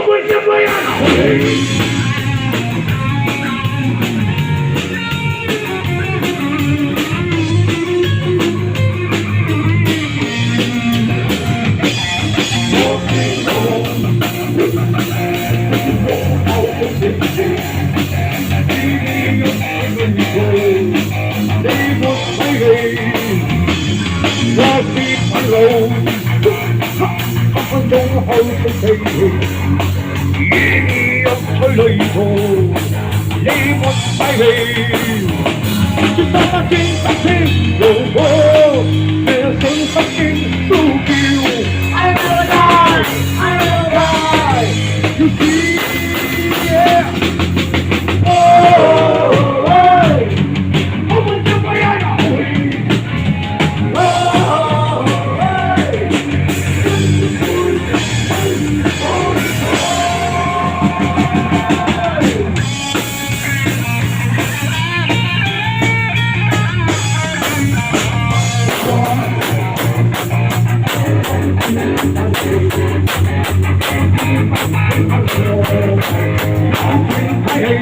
會什麼人？我是憤怒，分分鐘開出氣氣，夜入催淚圖，你沒勢氣，絕不知如果這信心經呼叫，I will die, I will die, you see, yeah. Hey!